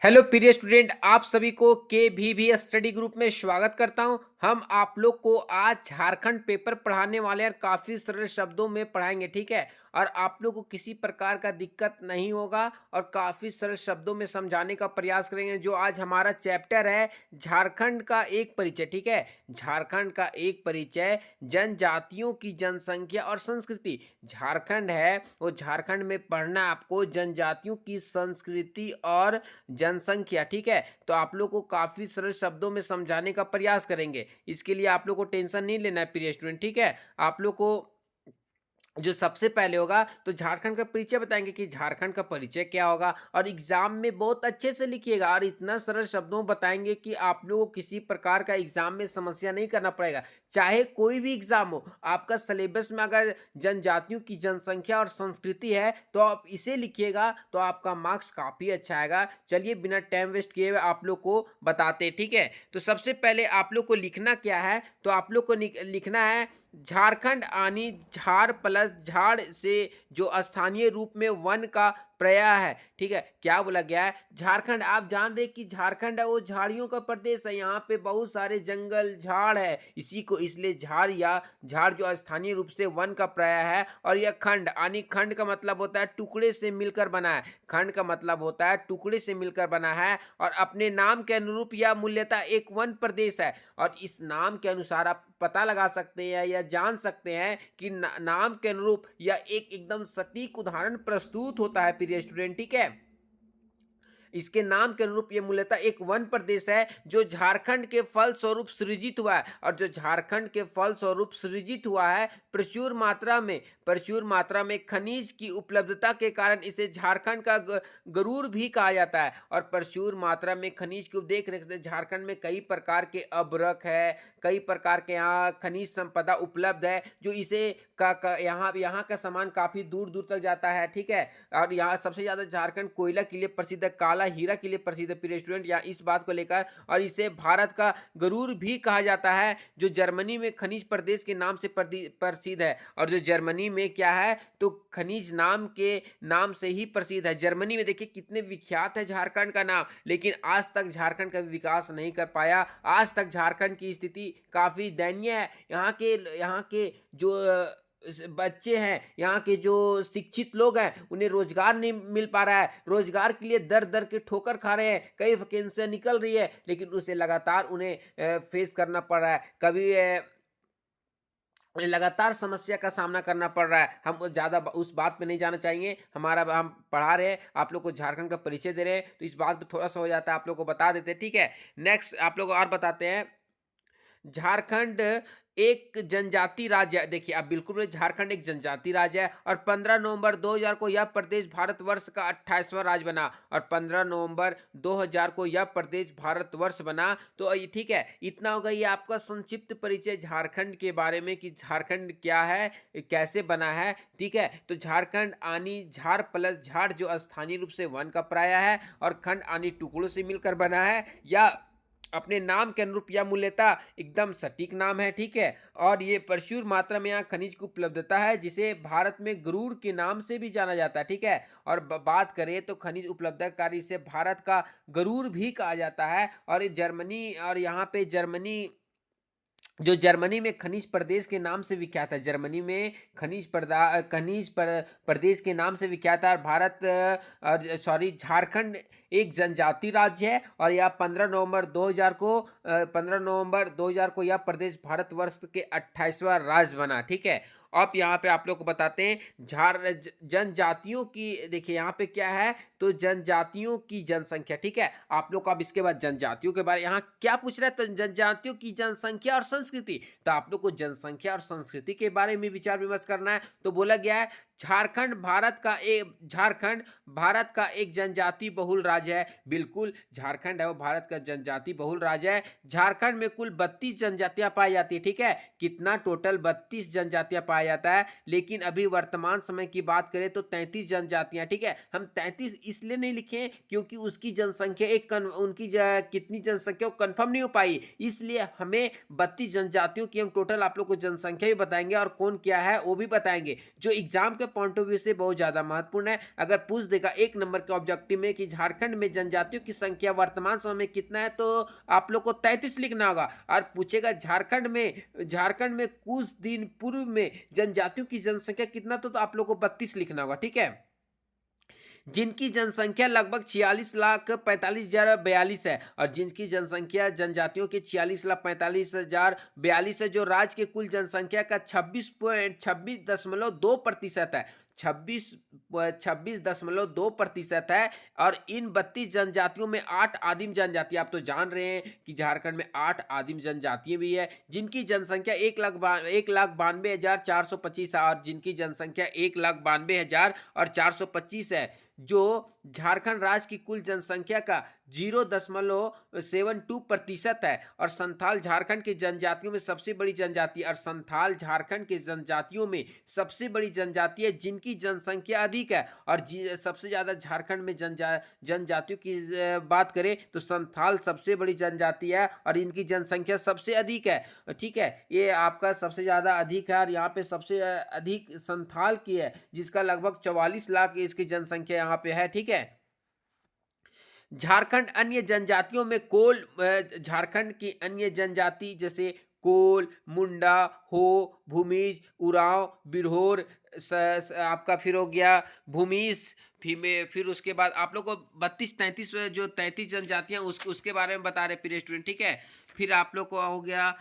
Hello प्रिय student, आप सभी को के भी स्टडी ग्रुप में स्वागत करता हूं। हम आप लोग को आज झारखंड पेपर पढ़ाने वाले हैं और काफ़ी सरल शब्दों में पढ़ाएंगे, ठीक है। और आप लोग को किसी प्रकार का दिक्कत नहीं होगा और काफ़ी सरल शब्दों में समझाने का प्रयास करेंगे। जो आज हमारा चैप्टर है झारखंड का एक परिचय, ठीक है। झारखंड का एक परिचय, जनजातियों की जनसंख्या और संस्कृति। झारखंड है वो झारखंड में पढ़ना आपको जनजातियों की संस्कृति और जनसंख्या, ठीक है। तो आप लोग को काफ़ी सरल शब्दों में समझाने का प्रयास करेंगे। इसके लिए आप लोग को टेंशन नहीं लेना है प्रिय स्टूडेंट, ठीक है। आप लोग को जो सबसे पहले होगा तो झारखंड का परिचय बताएंगे कि झारखंड का परिचय क्या होगा, और एग्जाम में बहुत अच्छे से लिखिएगा और इतना सरल शब्दों में बताएंगे कि आप लोगों को किसी प्रकार का एग्जाम में समस्या नहीं करना पड़ेगा। चाहे कोई भी एग्जाम हो, आपका सिलेबस में अगर जनजातियों की जनसंख्या और संस्कृति है तो आप इसे लिखिएगा तो आपका मार्क्स काफ़ी अच्छा आएगा। चलिए बिना टाइम वेस्ट किए हुए आप लोग को बताते, ठीक है। तो सबसे पहले आप लोग को लिखना क्या है, तो आप लोग को लिखना है झारखंड आनी झार प्लस झाड़ से जो स्थानीय रूप में वन का प्रत्यय है, ठीक है। क्या बोला गया है, झारखंड आप जान रहे कि झारखंड है वो झाड़ियों का प्रदेश है। यहाँ पे बहुत सारे जंगल झाड़ है, इसी को इसलिए झाड़ या झाड़ जो स्थानीय रूप से वन का प्रत्यय है। और यह खंड आनी, खंड का मतलब होता है टुकड़े से मिलकर बना है। खंड का मतलब होता है टुकड़े से मिलकर बना है और अपने नाम के अनुरूप यह मूल्यतः एक वन प्रदेश है। और इस नाम के अनुसार आप पता लगा सकते हैं या जान सकते हैं कि नाम के अनुरूप यह एक एकदम सटीक उदाहरण प्रस्तुत होता है प्रिय स्टूडेंट, ठीक है। इसके नाम के अनुरूप ये मूलतः एक वन प्रदेश है जो झारखंड के फल स्वरूप सृजित हुआ है। और जो झारखंड के फल स्वरूप सृजित हुआ है, प्रचुर मात्रा में खनिज की उपलब्धता के कारण इसे झारखंड का गरूर भी कहा जाता है। और प्रचुर मात्रा में खनिज को देख रहे झारखंड में कई प्रकार के अभ्रक है, कई प्रकार के यहाँ खनिज संपदा उपलब्ध है जो इसे यहाँ का सामान काफी दूर दूर तक जाता है, ठीक है। और यहाँ सबसे ज्यादा झारखंड कोयला के लिए प्रसिद्ध है, काला हीरा के लिए प्रसिद्ध है प्रिय स्टूडेंट, यहाँ इस बात को लेकर। और इसे भारत का गरूर भी कहा जाता है जो जर्मनी में खनिज प्रदेश के नाम से प्रसिद्ध है। और जो जर्मनी में क्या है तो खनिज नाम से ही प्रसिद्ध है। जर्मनी में देखिए कितने विख्यात है झारखंड का नाम, लेकिन आज तक झारखंड का विकास नहीं कर पाया। आज तक झारखंड की स्थिति काफी दयनीय है। यहाँ के जो बच्चे हैं, यहाँ के जो शिक्षित लोग हैं, उन्हें रोजगार नहीं मिल पा रहा है। रोजगार के लिए दर दर के ठोकर खा रहे हैं, कई वैकेंसियां निकल रही है लेकिन उसे लगातार उन्हें फेस करना पड़ रहा है। कभी लगातार समस्या का सामना करना पड़ रहा है। हम ज़्यादा उस बात पे नहीं जाना चाहिए। हम पढ़ा रहे हैं, आप लोग को झारखंड का परिचय दे रहे हैं, तो इस बात पे थोड़ा सा हो जाता है, आप लोग को बता देते हैं, ठीक है। नेक्स्ट आप लोग को और बताते हैं, झारखंड एक जनजाति राज्य है। देखिए आप बिल्कुल झारखंड एक जनजाति राज्य है और 15 नवंबर 2000 को यह प्रदेश भारतवर्ष का 28वां राज्य बना। और 15 नवंबर 2000 को यह प्रदेश भारतवर्ष बना। तो ये ठीक है, इतना होगा ये आपका संक्षिप्त परिचय झारखंड के बारे में कि झारखंड क्या है, कैसे बना है, ठीक है। तो झारखंड आनी झार प्लस झाड़ जो स्थानीय रूप से वन का प्राय है और खंड आनी टुकड़ों से मिलकर बना है, या अपने नाम के अनुरूप यह मूल्यता एकदम सटीक नाम है, ठीक है। और ये प्रचुर मात्रा में यहाँ खनिज की उपलब्धता है जिसे भारत में गरूर के नाम से भी जाना जाता है, ठीक है। और बात करें तो खनिज उपलब्धता कार्य से भारत का गरूर भी कहा जाता है। और ये जर्मनी, और यहाँ पे जर्मनी में खनिज प्रदेश के नाम से विख्यात है। जर्मनी में प्रदेश के नाम से विख्यात है। और झारखंड एक जनजाति राज्य है और यह 15 नवंबर 2000 को यह प्रदेश भारतवर्ष के 28वां राज्य बना, ठीक है। अब यहाँ पे आप लोग को बताते हैं जनजातियों की, देखिए यहाँ पे क्या है तो जनजातियों की जनसंख्या, ठीक है। आप लोग को अब इसके बाद जनजातियों के बारे, यहाँ क्या पूछ रहा है तो जनजातियों की जनसंख्या और संस्कृति। तो आप लोग को जनसंख्या और संस्कृति के बारे में विचार विमर्श करना है। तो बोला गया है झारखंड भारत का एक जनजाति बहुल राज्य है। बिल्कुल झारखंड है वो भारत का जनजाति बहुल राज्य है। झारखंड में कुल 32 जनजातियां पाई जाती है, ठीक है। कितना टोटल 32 जनजातियां पाया जाता है, लेकिन अभी वर्तमान समय की बात करें तो 33 जनजातियां, ठीक है। हम 33 इसलिए नहीं लिखे क्योंकि उसकी जनसंख्या कितनी जनसंख्या कंफर्म नहीं हो पाई, इसलिए हमें 32 जनजातियों की हम टोटल आप लोग को जनसंख्या भी बताएंगे और कौन क्या है वो भी बताएंगे। जो एग्जाम आपके पॉइंट ऑफ व्यू से बहुत ज़्यादा महत्वपूर्ण है। अगर पूछ देगा 1 नंबर के ऑब्जेक्टिव में कि झारखंड में जनजातियों की संख्या वर्तमान समय में कितना है, तो आप लोग को 33 लिखना होगा। और पूछेगा झारखंड में कुछ दिन पूर्व में जनजातियों की जनसंख्या कितना, तो आप लोग को 32 लिखना होगा, ठीक है। जिनकी जनसंख्या लगभग 46,45,042 है, और जिनकी जनसंख्या जनजातियों के 46,45,042 है, जो राज्य के कुल जनसंख्या का 26.26.2% है। 26.26.2% है। और इन 32 जनजातियों में 8 आदिम जनजाति, आप तो जान रहे हैं कि झारखंड में 8 आदिम जनजातियां भी है, जिनकी जनसंख्या 1,92,425 है, और जिनकी जनसंख्या 1,92,425 है, जो झारखंड राज्य की कुल जनसंख्या का 0.72% है। और संथाल झारखंड की जनजातियों में सबसे बड़ी जनजाति, और संथाल झारखंड के जनजातियों में सबसे बड़ी जनजाति है, जिनकी जनसंख्या अधिक है। और सबसे ज्यादा झारखंड में जनजातियों की बात करें तो संथाल सबसे बड़ी जनजाति है, और इनकी जनसंख्या सबसे अधिक है, ठीक है। ये आपका सबसे ज्यादा अधिक है, और यहाँ पे सबसे अधिक संथाल की है, जिसका लगभग 44 लाख इसकी जनसंख्या यहाँ पे है, ठीक है। झारखंड अन्य जनजातियों में झारखंड की अन्य जनजाति जैसे कोल, मुंडा, हो, भूमिज, उरांव, बिरहोर, आपका फिर हो गया भूमिज, फिर उसके बाद आप लोग को 32-33 जो 33 जनजातियां उसके बारे में बता रहे प्रिय स्टूडेंट, ठीक है। फिर आप लोग को हो गया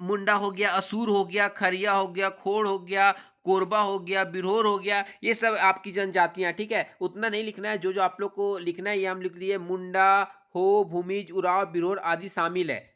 मुंडा हो गया, असुर हो गया, खरिया हो गया, खोड़ हो गया, कोरबा हो गया, बिरहोर हो गया, ये सब आपकी जनजातियां, ठीक है। उतना नहीं लिखना है, जो जो आप लोग को लिखना है ये हम लिख दिए। मुंडा, हो, भूमिज, उराव, बिरहोर आदि शामिल है।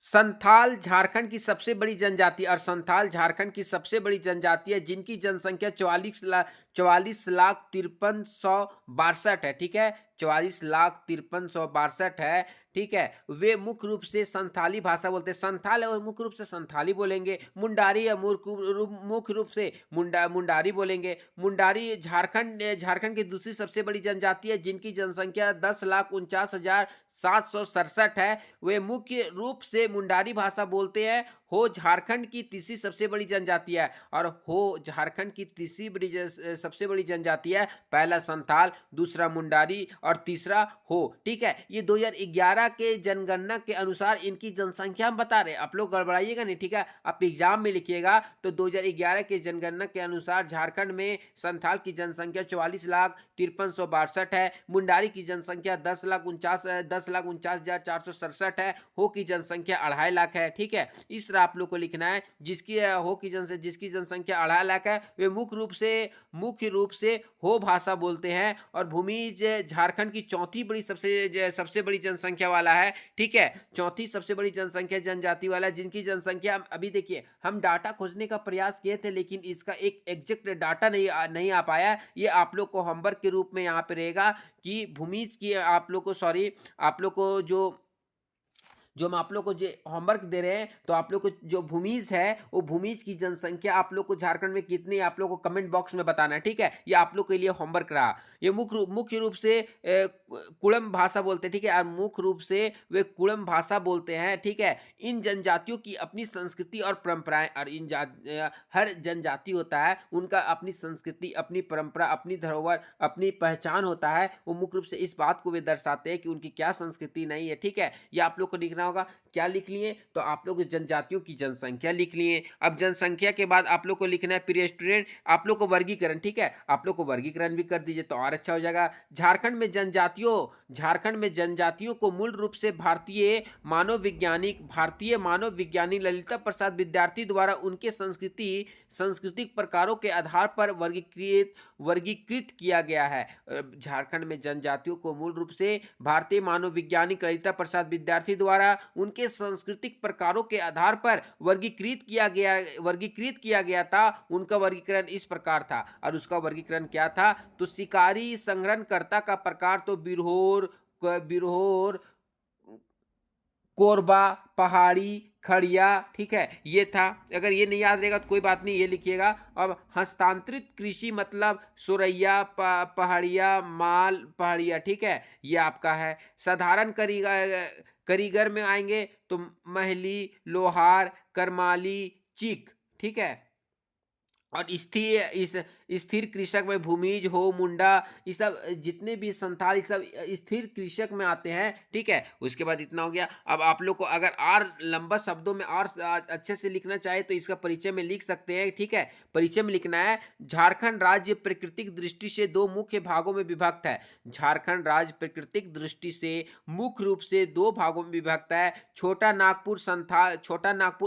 संथाल झारखंड की सबसे बड़ी जनजाति, और संथाल झारखंड की सबसे बड़ी जनजाति है, जिनकी जनसंख्या 44,53,62 है, ठीक है। 44,53,62 है, ठीक है। वे मुख्य रूप से संथाली भाषा बोलते हैं। संथाल है वो मुख्य रूप से संथाली बोलेंगे। मुंडारी है मुख्य रूप से मुंडारी बोलेंगे। मुंडारी झारखंड की दूसरी सबसे बड़ी जनजाति है, जिनकी जनसंख्या 10,49,767 है। वे मुख्य रूप से मुंडारी भाषा बोलते हैं। हो झारखंड की तीसरी सबसे बड़ी जनजाति है, और हो झारखंड की तीसरी सबसे बड़ी जनजाति है। पहला संथाल, दूसरा मुंडारी, और तीसरा हो, ठीक है। ये 2011 के जनगणना के अनुसार इनकी जनसंख्या हम बता रहे हैं, आप लोग गड़बड़ाइएगा नहीं, ठीक है। आप एग्जाम में लिखिएगा तो 2011 के जनगणना के अनुसार झारखंड में संथाल की जनसंख्या 44,53,62 है। मुंडारी की जनसंख्या 10,49,467 है। हो की जनसंख्या 2.5 लाख है, ठीक है। इस तरह आप लोग को लिखना है। जिसकी जनसंख्या 2.5 लाख है, वे मुख्य रूप से हो भाषा बोलते हैं। और भूमिज झारखंड की चौथी बड़ी सबसे बड़ी जनसंख्या वाला है, ठीक है। चौथी सबसे बड़ी जनसंख्या जनजाति वाला है, जिनकी जनसंख्या अभी देखिए हम डाटा खोजने का प्रयास किए थे, लेकिन इसका एक एग्जैक्ट डाटा नहीं आ पाया। ये आप लोग को होमवर्क के रूप में यहाँ पे रहेगा कि भूमिज की आप लोग को जो हम आप लोग को जो होमवर्क दे रहे हैं, तो आप लोग को जो भूमिज है, वो भूमिज की जनसंख्या आप लोग को झारखंड में कितनी, आप लोग को कमेंट बॉक्स में बताना है, ठीक है। ये आप लोग के लिए होमवर्क रहा। ये मुख्य रूप से कुड़म भाषा बोलते हैं, ठीक है। और मुख्य रूप से वे कुड़म भाषा बोलते हैं, ठीक है। इन जनजातियों की अपनी संस्कृति और परंपराएं, और हर जनजाति होता है उनका अपनी संस्कृति, अपनी परंपरा, अपनी धरोहर, अपनी पहचान होता है। वो मुख्य रूप से इस बात को वे दर्शाते हैं कि उनकी क्या संस्कृति नहीं है, ठीक है। ये आप लोग को लिखना होगा। क्या लिख लिए, तो आप लोग जनजातियों की जनसंख्या लिख लिए। अब जनसंख्या के बाद आप लोग को लिखना है प्रिय स्टूडेंट, आप लोग को वर्गीकरण, ठीक है। आप लोग को वर्गीकरण भी कर दीजिए तो और अच्छा हो जाएगा। झारखंड में जनजातियों को मूल रूप से भारतीय मानव विज्ञानी ललिता प्रसाद विद्यार्थी द्वारा उनके सांस्कृतिक प्रकारों के आधार पर वर्गीकृत किया गया है। झारखंड में जनजातियों को मूल रूप से भारतीय मानव वैज्ञानिक ललिता प्रसाद विद्यार्थी द्वारा उनके सांस्कृतिक प्रकारों के आधार पर वर्गीकृत किया गया था। उनका वर्गीकरण इस प्रकार था, और उसका वर्गीकरण क्या था, तो शिकारी संग्रहणकर्ता का प्रकार तो बिरहोर कोरबा, पहाड़ी, खड़िया, ठीक है? ये था। अगर ये नहीं याद रहेगा तो कोई बात नहीं, ये लिखिएगा। अब हस्तांतरित कृषि मतलब सुरैया, पहाड़िया, माल, पहाड़िया, ठीक है? ये आपका है। साधारण कारीगर में आएँगे तो महली, लोहार, करमाली, चीक, ठीक है? और स्थिर कृषक में भूमिज हो, मुंडा, ये सब जितने भी संथाल, ये सब स्थिर कृषक में आते हैं, ठीक है? उसके बाद इतना हो गया। अब आप लोग को अगर और लंबा शब्दों में और अच्छे से लिखना चाहे तो इसका परिचय में लिख सकते हैं, ठीक है? परिचय में लिखना है, झारखंड राज्य प्राकृतिक दृष्टि से दो मुख्य भागों में विभक्त है। झारखंड राज्य प्राकृतिक दृष्टि से मुख्य रूप से दो भागों में विभक्त है। छोटा नागपुर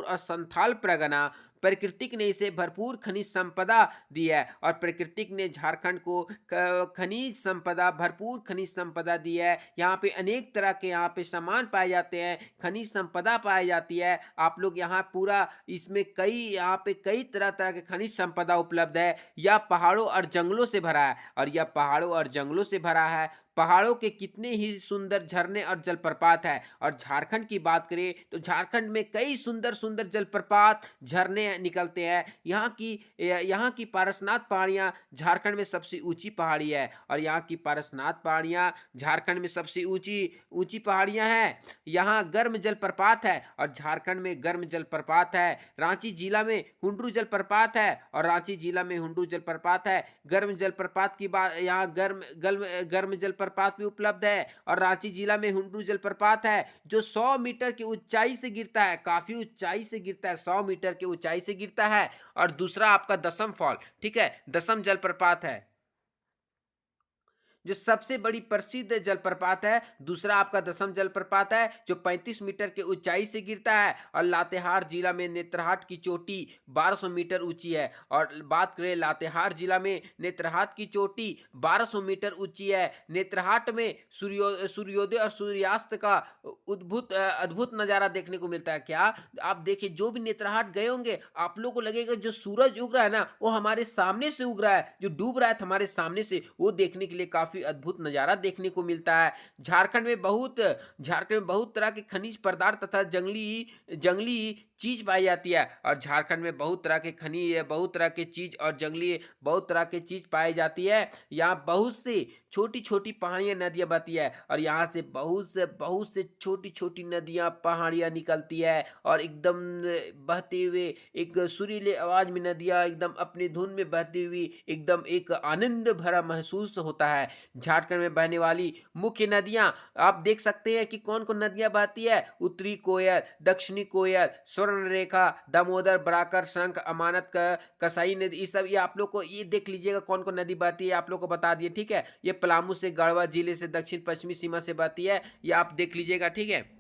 और संथाल परगना। प्रकृतिक ने इसे भरपूर खनिज संपदा दी है, और प्रकृतिक ने झारखंड को खनिज संपदा, भरपूर खनिज संपदा दी है। यहाँ पे अनेक तरह के यहाँ पे सामान पाए जाते हैं, खनिज संपदा पाई जाती है। आप लोग यहाँ पूरा इसमें कई यहाँ पे कई तरह तरह के खनिज संपदा उपलब्ध है। यह पहाड़ों और जंगलों से भरा है, और यह पहाड़ों और जंगलों से भरा है। पहाड़ों के कितने ही सुंदर झरने और जलप्रपात है। और झारखंड की बात करें तो झारखंड में कई सुंदर सुंदर जलप्रपात, झरने निकलते हैं। यहाँ की पारसनाथ पहाड़ियाँ झारखंड में सबसे ऊंची पहाड़ी है, और यहाँ की पारसनाथ पहाड़ियाँ झारखंड में सबसे ऊंची ऊंची पहाड़ियाँ हैं। यहाँ गर्म जलप्रपात है, और झारखंड में गर्म जलप्रपात है। रांची जिला में हुंडरू जलप्रपात है, और रांची जिला में हुंडरू जलप्रपात है। गर्म जलप्रपात की बात, यहाँ गर्म गर्म गर्म जलप्रपात भी उपलब्ध है, और रांची जिला में हुंडरू जलप्रपात है, जो 100 मीटर की ऊंचाई से गिरता है। काफी ऊंचाई से गिरता है, 100 मीटर की ऊंचाई से गिरता है। और दूसरा आपका दसम फॉल, ठीक है? दसम जलप्रपात है, जो सबसे बड़ी प्रसिद्ध जलप्रपात है। दूसरा आपका दसम जलप्रपात है, जो 35 मीटर के ऊंचाई से गिरता है, और लातेहार जिला में नेत्रहाट की चोटी 1200 मीटर ऊंची है। और बात करें लातेहार जिला में नेत्रहाट की चोटी 1200 मीटर ऊंची है। नेत्रहाट में सूर्योदय और सूर्यास्त का अद्भुत नजारा देखने को मिलता है। क्या आप देखिए, जो भी नेत्रहाट गए होंगे, आप लोग को लगेगा जो सूरज उग रहा है ना, वो हमारे सामने से उग रहा है, जो डूब रहा है हमारे सामने से, वो देखने के लिए काफी अद्भुत नजारा देखने को मिलता है। झारखंड में बहुत तरह के खनिज पदार्थ तथा जंगली जंगली चीज पाई जाती है। और झारखंड में बहुत तरह के खनिज, बहुत तरह के चीज और जंगली बहुत तरह के चीज पाई जाती है। यहाँ बहुत सी छोटी छोटी पहाड़ियाँ, नदियाँ बहती है, और यहाँ से बहुत से छोटी छोटी नदियाँ, पहाड़ियाँ निकलती है, और एकदम बहते हुए एक सुरीले आवाज में नदियाँ एकदम अपनी धुन में बहती हुई एकदम एक आनंद भरा महसूस होता है। झारखंड में बहने वाली मुख्य नदियाँ आप देख सकते हैं कि कौन कौन नदियाँ बहती है। उत्तरी कोयल, दक्षिणी कोयल, स्वर्ण रेखा, दामोदर, बराकर, शंख, अमानत का, कसाई नदी, ये सब, ये आप लोग को ये देख लीजिएगा कौन कौन नदी बहती है, आप लोग को बता दिए, ठीक है? ये पलामू से गढ़वा जिले से दक्षिण पश्चिमी सीमा से बहती है, ये आप देख लीजिएगा, ठीक है?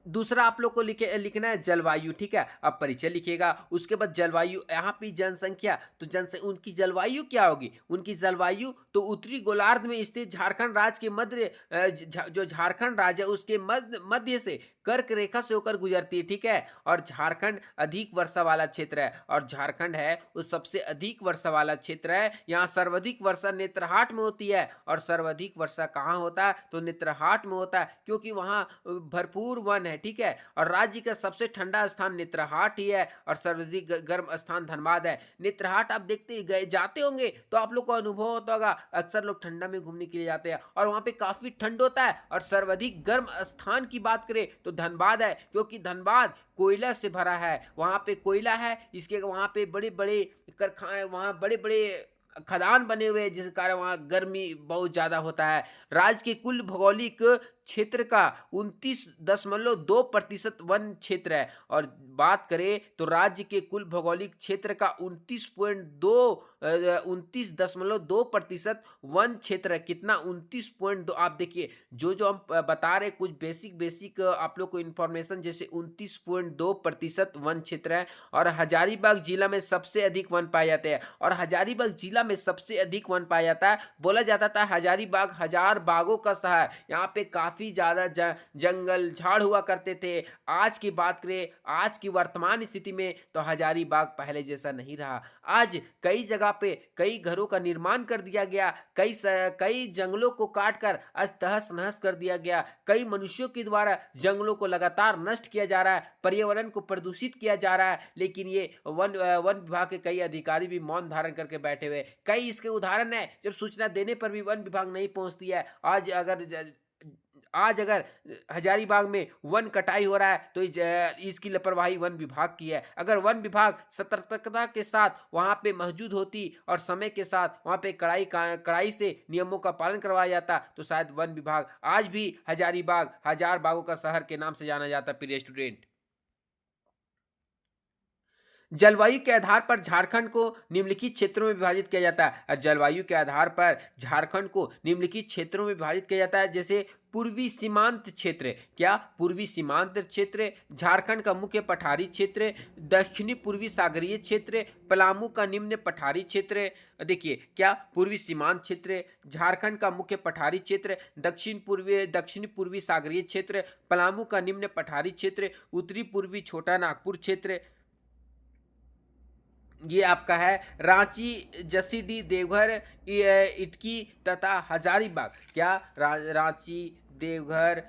दूसरा आप लोग को लिखना है जलवायु, ठीक है? अब परिचय लिखिएगा, उसके बाद जलवायु, यहाँ पे जनसंख्या, तो जनसंख्या उनकी जलवायु क्या होगी? उनकी जलवायु तो उत्तरी गोलार्ध में स्थित झारखंड राज्य के मध्य जो झारखंड राज्य है उसके मध्य से कर्क रेखा से होकर गुजरती है, ठीक है? और झारखंड अधिक वर्षा वाला क्षेत्र है, और झारखंड है वो सबसे अधिक वर्षा वाला क्षेत्र है। यहाँ सर्वाधिक वर्षा नेत्रहाट में होती है, और सर्वाधिक वर्षा कहाँ होता है? तो नेत्रहाट में होता है, क्योंकि वहाँ भरपूर वन है, ठीक है? और राज्य का सबसे ठंडा स्थान नेत्रहाट ही है, और सर्वाधिक गर्म स्थान धनबाद है। नेत्रहाट आप देखते गए जाते होंगे तो आप लोग को अनुभव होता होगा, अक्सर लोग ठंडा में घूमने के लिए जाते हैं, और वहाँ पे काफी ठंड होता है। और सर्वाधिक गर्म स्थान की बात करें तो धनबाद है, क्योंकि धनबाद कोयला से भरा है, वहाँ पे कोयला है, इसके वहाँ पे बड़े बड़े कारखाने, वहाँ बड़े बड़े खदान बने हुए हैं, जिस कारण वहाँ गर्मी बहुत ज्यादा होता है। राज्य के कुल भौगोलिक क्षेत्र का 29.2% वन क्षेत्र है। और बात करें तो राज्य के कुल भौगोलिक क्षेत्र का 29.2% वन क्षेत्र है। कितना? 29.2। आप देखिए, जो जो हम बता रहे कुछ बेसिक बेसिक आप लोग को इन्फॉर्मेशन, जैसे 29.2% वन क्षेत्र है। और हजारीबाग जिला में सबसे अधिक वन पाए जाते हैं, और हजारीबाग जिला में सबसे अधिक वन पाया जाता है। बोला जाता था हजारीबाग हजार बागों का शहर। यहाँ पे काफी काफ़ी ज़्यादा जंगल, झाड़ हुआ करते थे। आज की बात करें, आज की वर्तमान स्थिति में तो हजारीबाग पहले जैसा नहीं रहा। आज कई जगह पे कई घरों का निर्माण कर दिया गया, कई जंगलों को काट कर आज तहस-नहस कर दिया गया। कई मनुष्यों के द्वारा जंगलों को लगातार नष्ट किया जा रहा है, पर्यावरण को प्रदूषित किया जा रहा है, लेकिन ये वन विभाग के कई अधिकारी भी मौन धारण करके बैठे हुए हैं। कई इसके उदाहरण हैं, जब सूचना देने पर भी वन विभाग नहीं पहुँचती है। आज अगर हजारीबाग में वन कटाई हो रहा है, तो इसकी लापरवाही वन विभाग की है। अगर वन विभाग सतर्कता के साथ वहाँ पे मौजूद होती और समय के साथ वहाँ पे कड़ाई से नियमों का पालन करवाया जाता, तो शायद वन विभाग आज भी हजारीबाग, हजार बागों का शहर के नाम से जाना जाता, प्रिय स्टूडेंट। जलवायु के आधार पर झारखंड को निम्नलिखित क्षेत्रों में विभाजित किया जाता है। जलवायु के आधार पर झारखंड को निम्नलिखित क्षेत्रों में विभाजित किया जाता है, जैसे पूर्वी सीमांत क्षेत्र। क्या? पूर्वी सीमांत क्षेत्र, झारखंड का मुख्य पठारी क्षेत्र, दक्षिणी पूर्वी सागरीय क्षेत्र, पलामू का निम्न पठारी क्षेत्र। देखिए, क्या? पूर्वी सीमांत क्षेत्र, झारखंड का मुख्य पठारी क्षेत्र, दक्षिणी पूर्वी सागरीय क्षेत्र, पलामू का निम्न पठारी क्षेत्र, उत्तरी पूर्वी छोटा नागपुर क्षेत्र। ये आपका है रांची, जसीडीह, देवघर, इटकी तथा हजारीबाग। क्या? रांची, देवघर,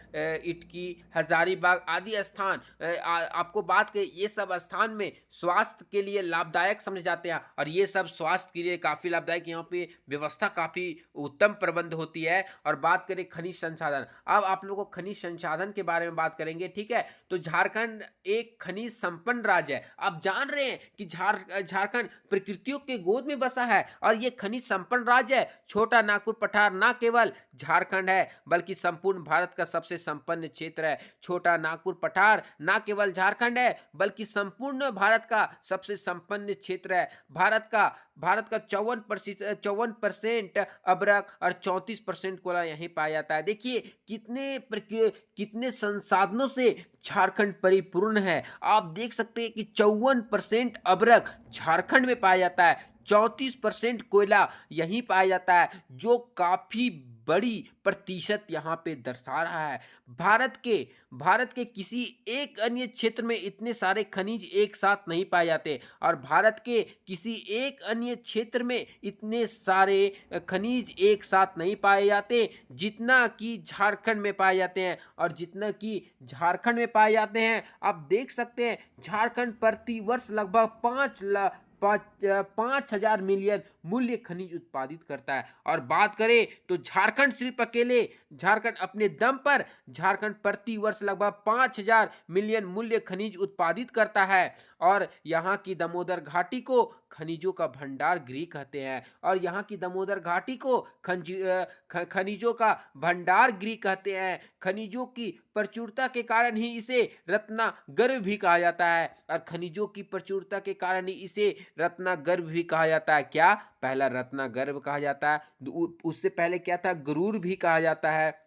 इटकी, हजारीबाग आदि स्थान, आपको बात करें, ये सब स्थान में स्वास्थ्य के लिए लाभदायक समझे जाते हैं, और ये सब स्वास्थ्य के लिए काफ़ी लाभदायक, यहाँ पे व्यवस्था काफ़ी उत्तम प्रबंध होती है। और बात करें खनिज संसाधन, अब आप लोगों को खनिज संसाधन के बारे में बात करेंगे, ठीक है। तो झारखंड एक खनिज संपन्न राज्य है। आप जान रहे हैं कि झारखंड प्रकृतियों के गोद में बसा है, और ये खनिज संपन्न राज्य है। छोटा नागपुर पठार न केवल झारखंड है, बल्कि संपूर्ण भारत का सबसे संपन्न क्षेत्र है। छोटा नागपुर पठार न केवल झारखंड है, बल्कि संपूर्ण भारत का सबसे संपन्न क्षेत्र है। भारत का 54% अब्रक और 34% कोयला यहीं पाया जाता है। देखिए कितने संसाधनों से झारखंड परिपूर्ण है। आप देख सकते हैं कि 54% अब्रक झारखंड में पाया जाता है, 34% कोयला यहीं पाया जाता है, जो काफी बड़ी प्रतिशत यहाँ पे दर्शा रहा है। भारत के किसी एक अन्य क्षेत्र में इतने सारे खनिज एक साथ नहीं पाए जाते, और भारत के किसी एक अन्य क्षेत्र में इतने सारे खनिज एक साथ नहीं पाए जाते, जितना कि झारखंड में पाए जाते हैं। और जितना कि झारखंड में पाए जाते हैं, आप देख सकते हैं झारखंड प्रति वर्ष लगभग 5,000 मिलियन मूल्य खनिज उत्पादित करता है। और बात करें तो झारखंड अपने दम पर झारखंड प्रति वर्ष लगभग 5,000 मिलियन मूल्य खनिज उत्पादित करता है। और यहाँ की दामोदर घाटी को खनिजों का भंडार गृह कहते हैं, और यहाँ की दामोदर घाटी को खनिजों का भंडार गृह कहते हैं। खनिजों की प्रचुरता के कारण ही इसे रत्नागर्भ भी कहा जाता है, और खनिजों की प्रचुरता के कारण ही इसे रत्नागर्भ भी कहा जाता है। क्या? पहला रत्नागर्भ कहा जाता है, उससे पहले क्या था? गरुड़ भी कहा जाता है।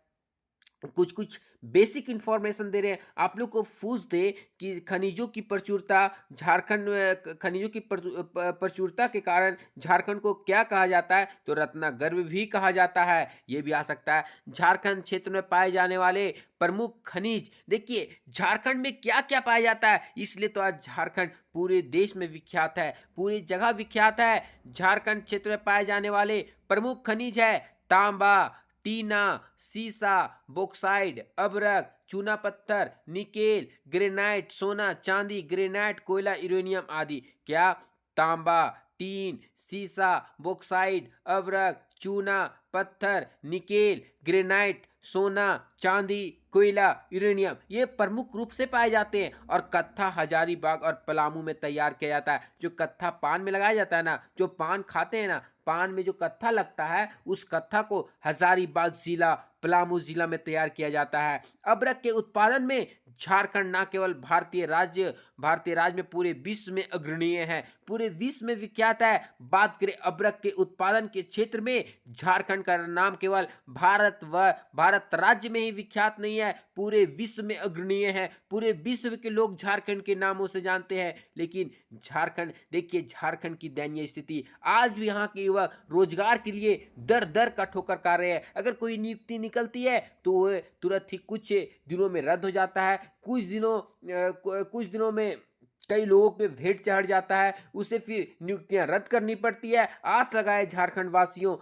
कुछ कुछ बेसिक इंफॉर्मेशन दे रहे हैं आप लोग को। फूस दे कि खनिजों की प्रचुरता, झारखंड में खनिजों की प्रचुरता के कारण झारखंड को क्या कहा जाता है? तो रत्नागर्भ भी कहा जाता है, ये भी आ सकता है। झारखंड क्षेत्र में पाए जाने वाले प्रमुख खनिज, देखिए झारखंड में क्या क्या पाया जाता है, इसलिए तो आज झारखंड पूरे देश में विख्यात है, पूरी जगह विख्यात है। झारखंड क्षेत्र में पाए जाने वाले प्रमुख खनिज है तांबा, टीना, सीसा, बॉक्साइड, अभ्रक, चूना पत्थर, निकेल, ग्रेनाइट, सोना, चांदी, ग्रेनाइट, कोयला, यूरेनियम आदि। क्या? तांबा, टीन, सीसा, बॉक्साइड, अभ्रक, चूना पत्थर, निकेल, ग्रेनाइट, सोना, चांदी, कोयला, यूरेनियम, ये प्रमुख रूप से पाए जाते हैं। और कत्था हजारीबाग और पलामू में तैयार किया जाता है। जो कत्था पान में लगाया जाता है ना, जो पान खाते हैं ना, पान में जो कत्था लगता है, उस कत्था को हजारीबाग जिला, पलामू जिला में तैयार किया जाता है। अबरक के उत्पादन में झारखंड न केवल भारतीय राज्य भारतीय राज्य में पूरे विश्व में अग्रणीय है, पूरे विश्व में विख्यात है। बात करें अबरक के उत्पादन के क्षेत्र में, झारखंड का नाम केवल भारत राज्य में ही विख्यात नहीं है, पूरे विश्व में अग्रणीय है। पूरे विश्व के लोग झारखंड के नामों से जानते हैं। लेकिन झारखंड, देखिए झारखंड की दयनीय स्थिति, आज भी यहाँ के युवा रोजगार के लिए दर दर का ठोकर खा रहे हैं। अगर कोई नियुक्ति निकलती है तो वह तुरंत ही कुछ दिनों में रद्द हो जाता है। कुछ दिनों में कई लोगों पे भेंट चढ़ जाता है, उसे फिर नियुक्तियां रद्द करनी पड़ती है। आस लगाए झारखंड वासियों,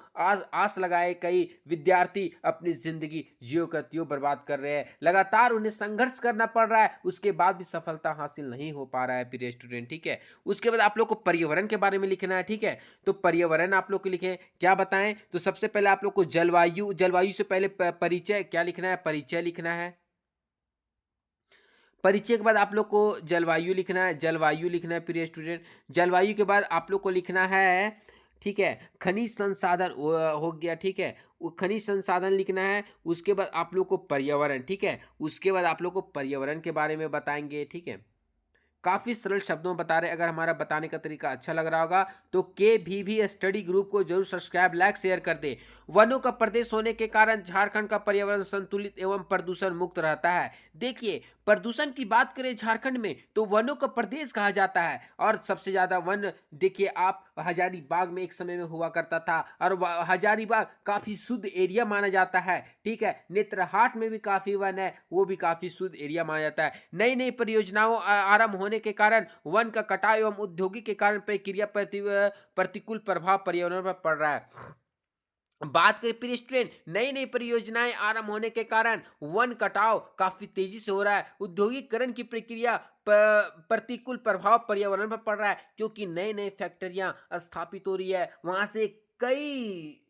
आस लगाए कई विद्यार्थी अपनी जिंदगी ज्यों का त्यों बर्बाद कर रहे हैं। लगातार उन्हें संघर्ष करना पड़ रहा है, उसके बाद भी सफलता हासिल नहीं हो पा रहा है प्रिय स्टूडेंट, ठीक है। उसके बाद आप लोग को पर्यावरण के बारे में लिखना है, ठीक है। तो पर्यावरण आप लोग को लिखे, क्या बताएं? तो सबसे पहले आप लोग को जलवायु से पहले परिचय क्या लिखना है? परिचय लिखना है। परिचय के बाद आप लोग को जलवायु लिखना है प्रिय स्टूडेंट। जलवायु के बाद आप लोग को लिखना है, ठीक है, खनिज संसाधन हो गया, ठीक है, वो खनिज संसाधन लिखना है। उसके बाद आप लोग को पर्यावरण, ठीक है, उसके बाद आप लोग को पर्यावरण के बारे में बताएंगे, ठीक है। काफी सरल शब्दों में बता रहे। अगर हमारा बताने का तरीका अच्छा लग रहा होगा तो के भी स्टडी ग्रुप को जरूर सब्सक्राइब, लाइक, शेयर कर दे। वनों का प्रदेश होने के कारण झारखंड का पर्यावरण संतुलित एवं प्रदूषण मुक्त रहता है। देखिए, प्रदूषण की बात करें झारखंड में तो वनों का प्रदेश कहा जाता है। और सबसे ज्यादा वन देखिए आप हजारीबाग में एक समय में हुआ करता था, और हजारीबाग काफी शुद्ध एरिया माना जाता है, ठीक है। नेत्रहाट में भी काफी वन है, वो भी काफी शुद्ध एरिया माना जाता है। नई नई परियोजनाओं आरंभ होने के कारण वन का कटाव एवं औद्योगिक के कारण प्रक्रिया प्रतिकूल प्रभाव पर्यावरण पर पड़ रहा है। बात करें प्रिय स्टूडेंट, नई नई परियोजनाएं आरंभ होने के कारण वन कटाव काफी तेजी से हो रहा है। औद्योगिकरण की प्रक्रिया प्रतिकूल प्रभाव पर्यावरण पर पड़ रहा है, क्योंकि नए नए फैक्ट्रियां स्थापित हो रही है, वहां से कई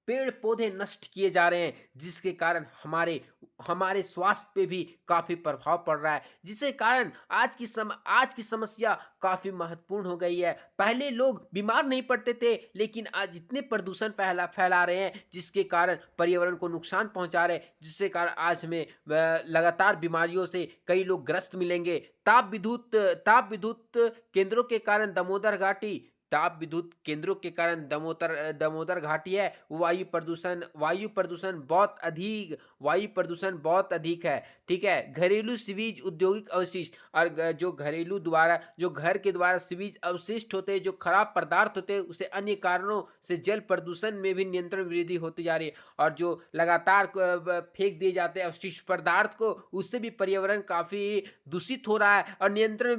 पेड़ पौधे नष्ट किए जा रहे हैं, जिसके कारण हमारे हमारे स्वास्थ्य पे भी काफी प्रभाव पड़ रहा है, जिसके कारण आज की समस्या काफी महत्वपूर्ण हो गई है। पहले लोग बीमार नहीं पड़ते थे, लेकिन आज इतने प्रदूषण फैला रहे हैं, जिसके कारण पर्यावरण को नुकसान पहुंचा रहे हैं, जिसके कारण आज हमें लगातार बीमारियों से कई लोग ग्रस्त मिलेंगे। ताप विद्युत केंद्रों के कारण ताप विद्युत केंद्रों के कारण दमोदर घाटी है, वायु प्रदूषण बहुत अधिक है, ठीक है। घरेलू सीवेज, औद्योगिक अवशिष्ट, और जो घर के द्वारा सीवेज अवशिष्ट होते हैं, जो खराब पदार्थ होते हैं, उसे अन्य कारणों से जल प्रदूषण में भी नियंत्रण वृद्धि होती जा रही है। और जो लगातार फेंक दिए जाते हैं अवशिष्ट पदार्थ को, उससे भी पर्यावरण काफी दूषित हो रहा है, और नियंत्रण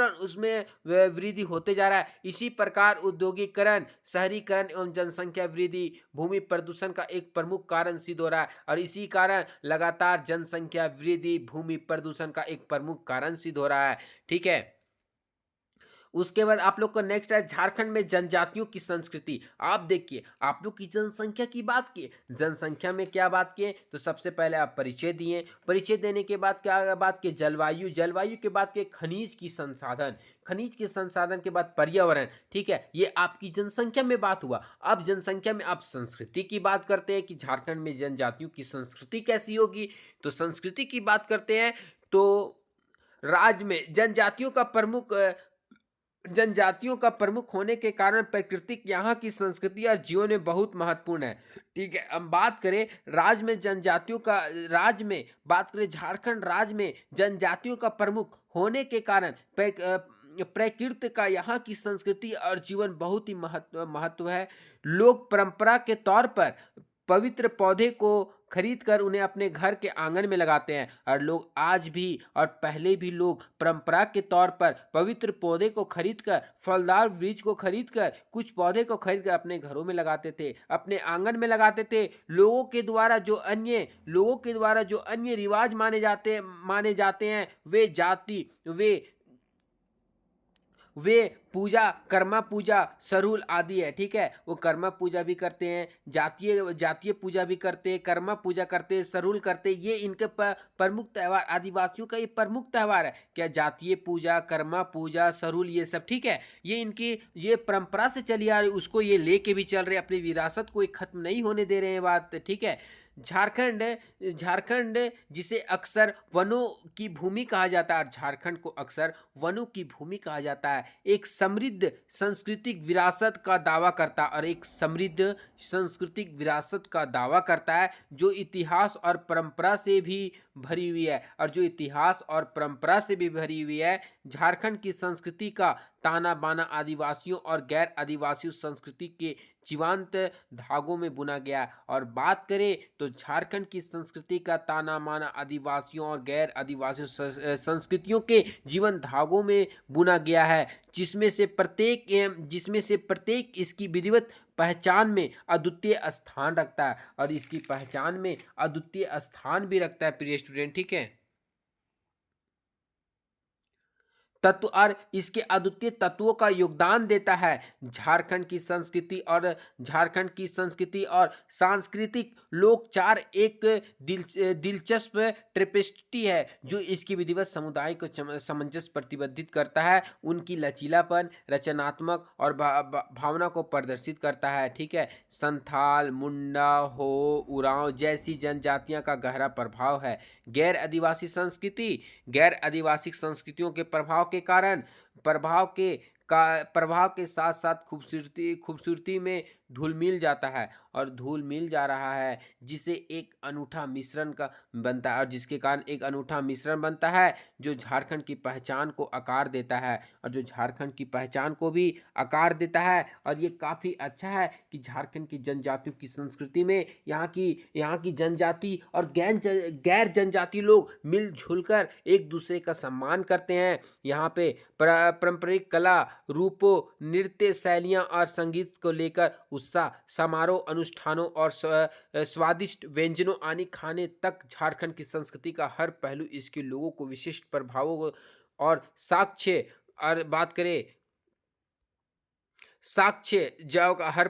उसमें वृद्धि होते जा रहा है। इसी प्रकार औद्योगिकरण, शहरीकरण एवं जनसंख्या वृद्धि भूमि प्रदूषण का एक प्रमुख कारण सिद्ध हो रहा है, और इसी कारण लगातार जनसंख्या वृद्धि भूमि प्रदूषण का एक प्रमुख कारण सिद्ध हो रहा है, ठीक है। उसके बाद आप लोग का नेक्स्ट है झारखंड में जनजातियों की संस्कृति। आप देखिए, आप लोग की जनसंख्या की बात किए, जनसंख्या में क्या बात किए, तो सबसे पहले आप परिचय दिए। परिचय देने के बाद क्या बात की? जलवायु के बाद के खनिज के संसाधन के बाद पर्यावरण, ठीक है। ये आपकी जनसंख्या में बात हुआ। अब जनसंख्या में आप संस्कृति की बात करते हैं कि झारखंड में जनजातियों की संस्कृति कैसी होगी। तो संस्कृति की बात करते हैं तो राज्य में जनजातियों का प्रमुख होने के कारण प्राकृतिक यहाँ की संस्कृति और जीवन में बहुत महत्वपूर्ण है, ठीक है। हम बात करें राज्य में बात करें झारखंड राज्य में जनजातियों का प्रमुख होने के कारण प्रकृति का यहाँ की संस्कृति और जीवन बहुत ही महत्व है। लोग परंपरा के तौर पर पवित्र पौधे को खरीद कर उन्हें अपने घर के आंगन में लगाते हैं, और लोग आज भी और पहले भी लोग परंपरा के तौर पर पवित्र पौधे को खरीदकर, फलदार वृक्ष को खरीदकर, कुछ पौधे को खरीदकर अपने घरों में लगाते थे, अपने आंगन में लगाते थे। लोगों के द्वारा जो अन्य रिवाज माने जाते हैं, वे पूजा, कर्मा पूजा, सरूल आदि है, ठीक है? वो कर्मा पूजा भी करते हैं, जातीय जातीय पूजा भी करते हैं, कर्मा पूजा करते हैं, सरूल करते हैं। ये इनके प्रमुख त्योहार, आदिवासियों का ये प्रमुख त्योहार है। क्या जातीय पूजा, कर्मा पूजा, सरूल, ये सब, ठीक है? ये इनकी ये परंपरा से चली आ रही, उसको ये लेके भी चल रहे हैं, अपनी विरासत को ये खत्म नहीं होने दे रहे हैं बात, ठीक है? झारखंड झारखंड जिसे अक्सर वनों की भूमि कहा जाता है, और झारखंड को अक्सर वनों की भूमि कहा जाता है, एक समृद्ध सांस्कृतिक विरासत का दावा करता है, और एक समृद्ध सांस्कृतिक विरासत का दावा करता है जो इतिहास और परंपरा से भी भरी हुई है, और जो इतिहास और परंपरा से भी भरी हुई है। झारखंड की संस्कृति का ताना बाना आदिवासियों और गैर आदिवासी संस्कृति के जीवंत धागों में बुना गया है। और बात करें तो झारखंड की संस्कृति का ताना माना आदिवासियों और गैर आदिवासी संस्कृतियों के जीवन धागों में बुना गया है, जिसमें से प्रत्येक इसकी विधिवत पहचान में अद्वितीय स्थान रखता है, और इसकी पहचान में अद्वितीय स्थान भी रखता है, प्रिय स्टूडेंट, ठीक है? तत्व और इसके अद्वितीय तत्वों का योगदान देता है। झारखंड की संस्कृति और सांस्कृतिक लोकचार एक दिलचस्प ट्रेपेस्ट्री है जो इसकी विधिवत समुदाय को सामंजस्य प्रतिबद्धित करता है, उनकी लचीलापन, रचनात्मक और भावना को प्रदर्शित करता है, ठीक है? संथाल, मुंडा, हो, उरांव जैसी जनजातियां का गहरा प्रभाव है। गैर आदिवासी संस्कृति गैर आदिवासी संस्कृतियों के प्रभाव के साथ साथ खूबसूरती में धूल मिल जाता है, और धूल मिल जा रहा है, जिसे एक अनूठा मिश्रण का बनता है, और जिसके कारण एक अनूठा मिश्रण बनता है जो झारखंड की पहचान को आकार देता है, और जो झारखंड की पहचान को भी आकार देता है। और ये काफ़ी अच्छा है कि झारखंड की जनजातियों की संस्कृति में यहाँ की जनजाति और गैर जनजाति लोग मिलजुल कर एक दूसरे का सम्मान करते हैं। यहाँ पे पारंपरिक कला, रूपों, नृत्य शैलियाँ और संगीत को लेकर उत्साह, समारोह, अनुष्ठानों और स्वादिष्ट व्यंजनों आदि खाने तक झारखंड की संस्कृति का हर पहलू इसके लोगों को विशिष्ट प्रभावों और साक्ष्य और बात करें साक्ष्य जाओ का हर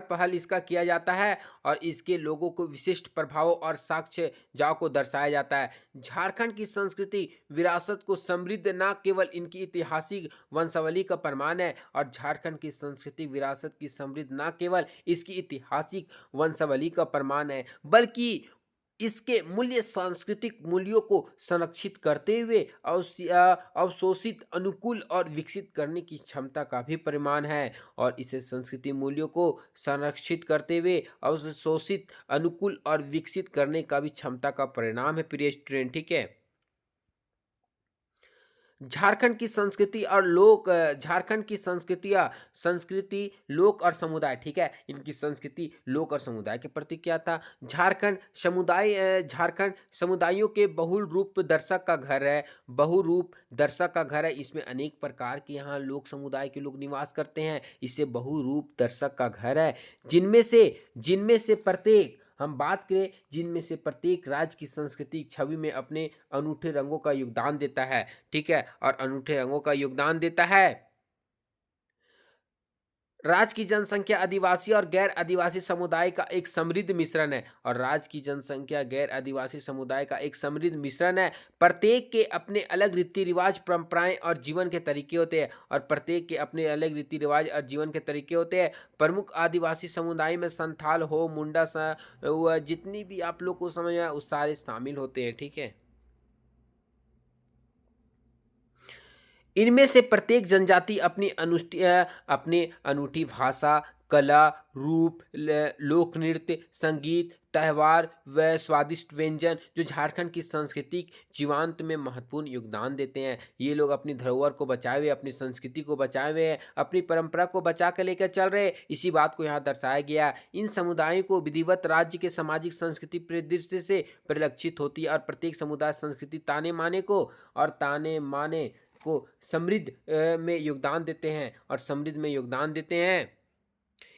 पहल इसका किया जाता है, और इसके लोगों को विशिष्ट प्रभावों और साक्ष्य जाओ को दर्शाया जाता है। झारखंड की संस्कृति विरासत को समृद्ध न केवल इनकी ऐतिहासिक वंशावली का प्रमाण है, और झारखंड की संस्कृति विरासत की समृद्ध न केवल इसकी ऐतिहासिक वंशावली का प्रमाण है, बल्कि इसके मूल्य सांस्कृतिक मूल्यों को संरक्षित करते हुए अवशोषित, अनुकूल और विकसित करने की क्षमता का भी परिमाण है। और इसे संस्कृति मूल्यों को संरक्षित करते हुए अवशोषित, अनुकूल और विकसित करने का भी क्षमता का परिणाम है, प्रिय स्टूडेंट, ठीक है? झारखंड की संस्कृति, लोक और समुदाय, ठीक है? इनकी संस्कृति, लोक और समुदाय के प्रति क्या था? झारखंड समुदायों के बहुरूप दर्शक का घर है। इसमें अनेक प्रकार के यहाँ लोक समुदाय के लोग निवास करते हैं। इसे बहुरूप दर्शक का घर है, जिनमें से प्रत्येक हम बात करें जिनमें से प्रत्येक राज्य की सांस्कृतिक छवि में अपने अनूठे रंगों का योगदान देता है, ठीक है? और अनूठे रंगों का योगदान देता है। राज्य की जनसंख्या आदिवासी और गैर आदिवासी समुदाय का एक समृद्ध मिश्रण है, और राज्य की जनसंख्या गैर आदिवासी समुदाय का एक समृद्ध मिश्रण है। प्रत्येक के अपने अलग रीति रिवाज, परंपराएं और जीवन के तरीके होते हैं, और प्रत्येक के अपने अलग रीति रिवाज और जीवन के तरीके होते हैं। प्रमुख आदिवासी समुदाय में संथाल, हो, मुंडा जितनी भी आप लोग को समझ आए उस सारे शामिल होते हैं, ठीक है? इनमें से प्रत्येक जनजाति अपनी अनूठी भाषा, कला, रूप, लोक नृत्य, संगीत, त्यौहार व स्वादिष्ट व्यंजन जो झारखंड की सांस्कृतिक जीवांत में महत्वपूर्ण योगदान देते हैं। ये लोग अपनी धरोहर को बचाए हुए, अपनी संस्कृति को बचाए हुए हैं, अपनी परंपरा को बचा कर लेकर चल रहे हैं। इसी बात को यहाँ दर्शाया गया है। इन समुदायों को विधिवत राज्य के सामाजिक संस्कृति परिदृश्य से परिलक्षित होती है, और प्रत्येक समुदाय संस्कृति ताने माने को समृद्ध में योगदान देते हैं, और समृद्ध में योगदान देते हैं।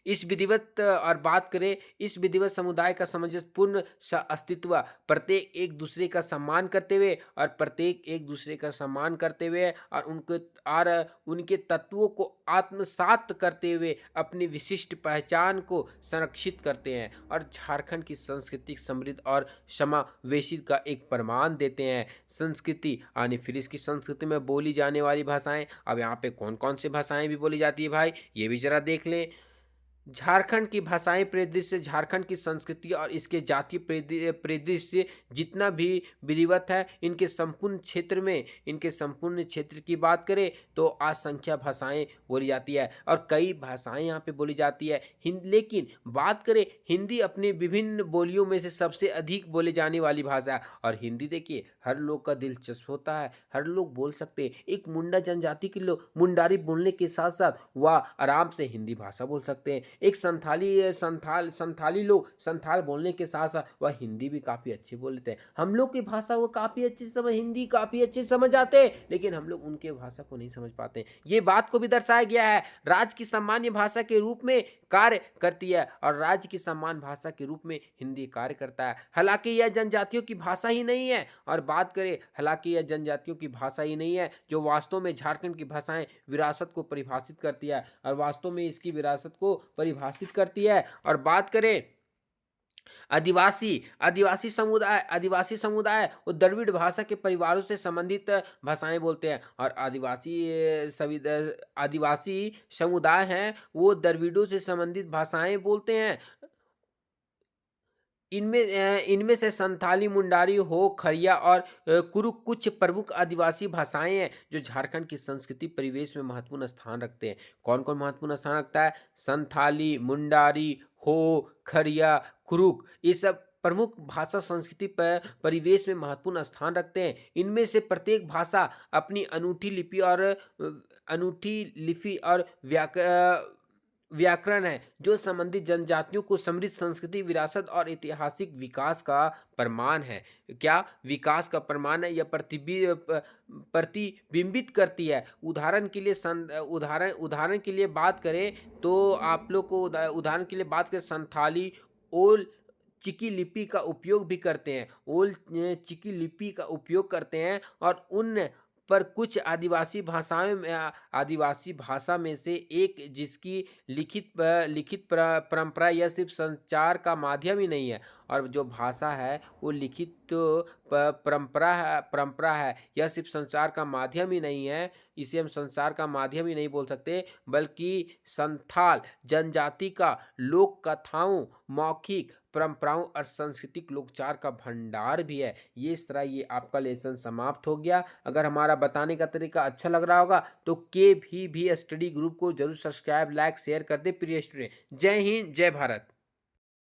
इस विधिवत और बात करें इस विधिवत समुदाय का सामंजस्यपूर्ण अस्तित्व प्रत्येक एक दूसरे का सम्मान करते हुए और प्रत्येक एक दूसरे का सम्मान करते हुए और उनके तत्वों को आत्मसात करते हुए अपनी विशिष्ट पहचान को संरक्षित करते हैं और झारखंड की सांस्कृतिक समृद्ध और समावेशी का एक प्रमाण देते हैं। संस्कृति आने फिर इसकी संस्कृति में बोली जाने वाली भाषाएं, अब यहाँ पे कौन कौन सी भाषाएं भी बोली जाती है भाई, ये भी जरा देख लें। झारखंड की भाषाई परिदृश्य, झारखंड की संस्कृति और इसके जातीय परिदृश्य जितना भी विधिवत है, इनके संपूर्ण क्षेत्र की बात करें तो असंख्य भाषाएं बोली जाती है और कई भाषाएं यहाँ पे बोली जाती है। लेकिन बात करें हिंदी अपने विभिन्न बोलियों में से सबसे अधिक बोले जाने वाली भाषा है और हिंदी देखिए हर लोग का दिलचस्प होता है, हर लोग बोल सकते हैं। एक मुंडा जनजाति के लोग मुंडारी बोलने के साथ साथ वह आराम से हिंदी भाषा बोल सकते हैं। एक संथाली लोग संथाल बोलने के साथ साथ वह हिंदी भी काफ़ी अच्छी बोल लेते हैं। हम लोग की भाषा वो काफ़ी अच्छी समझ हिंदी काफ़ी अच्छी समझ आते हैं, लेकिन हम लोग उनके भाषा को नहीं समझ पाते हैं। ये बात को भी दर्शाया गया है, राज्य की सामान्य भाषा के रूप में कार्य करती है और राज्य की सामान्य भाषा के रूप में हिंदी कार्य करता है। हालांकि यह जनजातियों की भाषा ही नहीं है और बात करें हालांकि यह जनजातियों की भाषा ही नहीं है जो वास्तव में झारखंड की भाषाएं विरासत को परिभाषित करती है और वास्तव में इसकी विरासत को परिभाषित करती है। और बात करें आदिवासी समुदाय वो द्रविड़ भाषा के परिवारों से संबंधित भाषाएं बोलते हैं और आदिवासी समुदाय हैं वो द्रविड़ों से संबंधित भाषाएं बोलते हैं। इनमें से संथाली, मुंडारी, हो, खरिया और कुरुक कुछ प्रमुख आदिवासी भाषाएं हैं जो झारखंड की संस्कृति परिवेश में महत्वपूर्ण स्थान रखते हैं। कौन कौन महत्वपूर्ण स्थान रखता है? संथाली, मुंडारी, हो, खरिया, कुरुक, ये सब प्रमुख भाषा संस्कृति परिवेश में महत्वपूर्ण स्थान रखते हैं। इनमें से प्रत्येक भाषा अपनी अनूठी लिपि और व्याकरण है जो संबंधित जनजातियों को समृद्ध संस्कृति, विरासत और ऐतिहासिक विकास का प्रमाण है। क्या विकास का प्रमाण है या प्रतिबिंबित करती है। उदाहरण के लिए बात करें तो आप लोग को उदाहरण के लिए बात करें संथाली ओल चिकी लिपि का उपयोग भी करते हैं, चिकी लिपि का उपयोग करते हैं और उन पर कुछ आदिवासी भाषा में से एक जिसकी लिखित परंपरा यह सिर्फ संचार का माध्यम ही नहीं है और जो भाषा है वो लिखित परंपरा है, यह सिर्फ संचार का माध्यम ही नहीं है, इसे हम संचार का माध्यम ही नहीं बोल सकते बल्कि संथाल जनजाति का लोक कथाओं, मौखिक परंपराओं और सांस्कृतिक लोकचार का भंडार भी है। ये इस तरह ये आपका लेसन समाप्त हो गया। अगर हमारा बताने का तरीका अच्छा लग रहा होगा तो के भी स्टडी ग्रुप को जरूर सब्सक्राइब, लाइक, शेयर कर दे प्रिय स्टूडेंट। जय हिंद, जय भारत।